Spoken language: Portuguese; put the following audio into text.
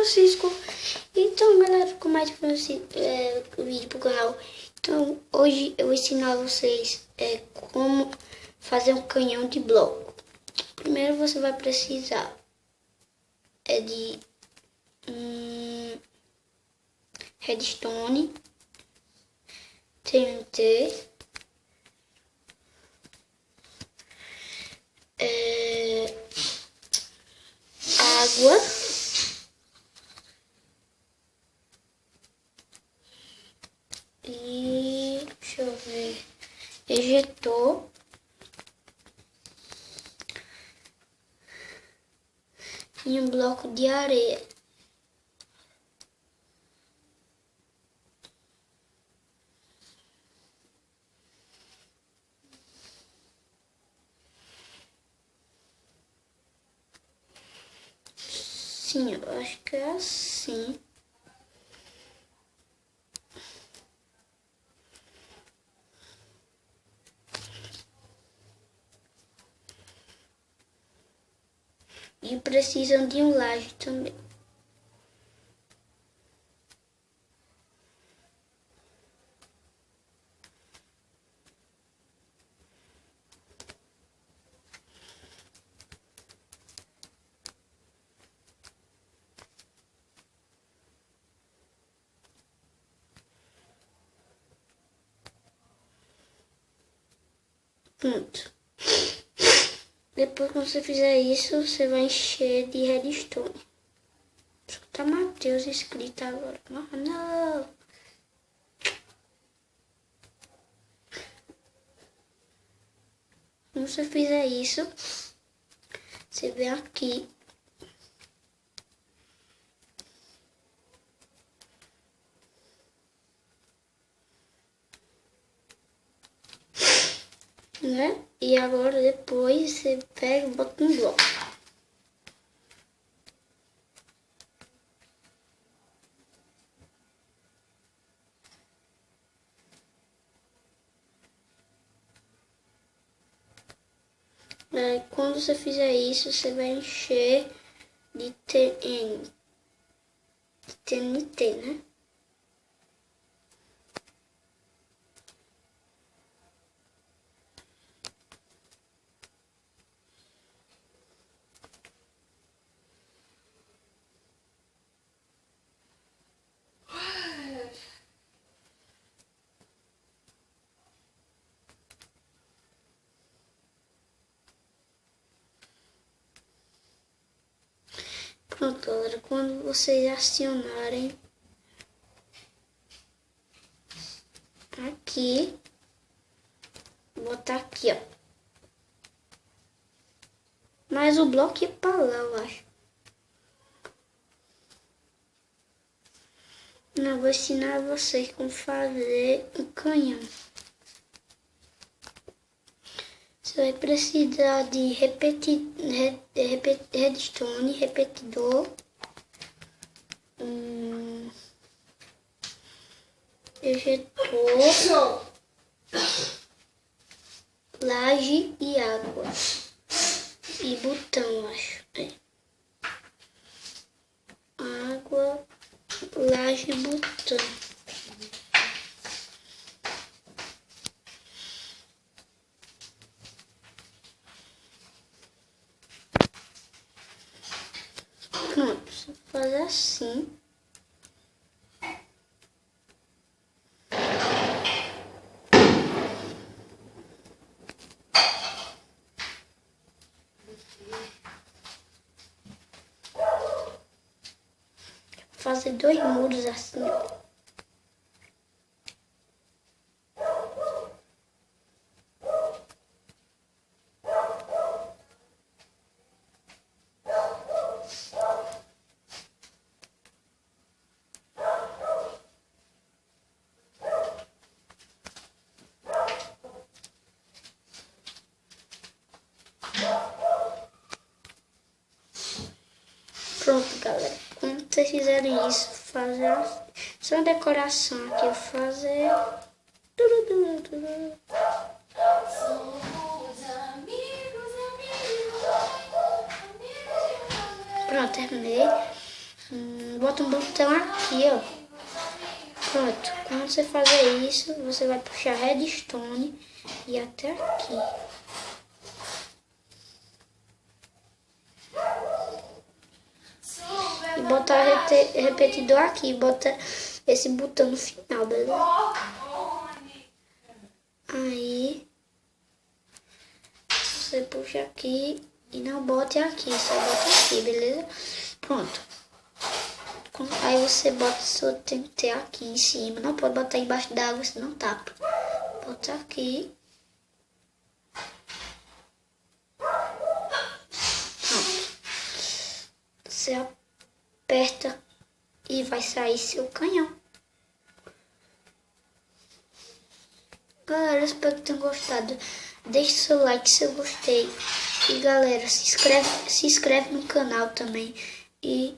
Francisco. Então, galera, como é que foi o vídeo pro canal? Então, hoje eu vou ensinar vocês como fazer um canhão de bloco. Primeiro você vai precisar de redstone, TNT, água, e deixa eu ver, ejetor, e um bloco de areia. Sim, eu acho que é assim. E precisam de um laje também. Pronto. Depois que você fizer isso, você vai encher de redstone. Só tá Matheus escrito agora. Não. Quando você fizer isso, você vem aqui. Né? E agora depois você pega e bota um bloco. Quando você fizer isso, você vai encher de TNT, né? Pronto, galera, quando vocês acionarem aqui, vou botar aqui, ó. Mas o bloco é pra lá, eu acho. Eu vou ensinar vocês como fazer um canhão. Você vai precisar de redstone, repetidor, ejetor, laje e água. E botão, acho. Água, laje e botão. Pronto, você faz assim. Fazer 2 muros assim, ó. Pronto, galera. Quando vocês fizerem isso, fazer só uma decoração aqui, fazer. Pronto, terminei. bota um botão aqui, ó. Pronto. Quando você fazer isso, você vai puxar redstone e até aqui. E botar repetidor aqui. Bota esse botão no final, beleza? Aí você puxa aqui e não bote aqui, só bota aqui, beleza? Pronto. Aí você bota o seu TNT aqui em cima. Não pode botar embaixo d'água, senão tapa. Bota aqui. Pronto. Você aperta e vai sair seu canhão. Galera, espero que tenham gostado. Deixe seu like se eu gostei. E galera, se inscreve no canal também. E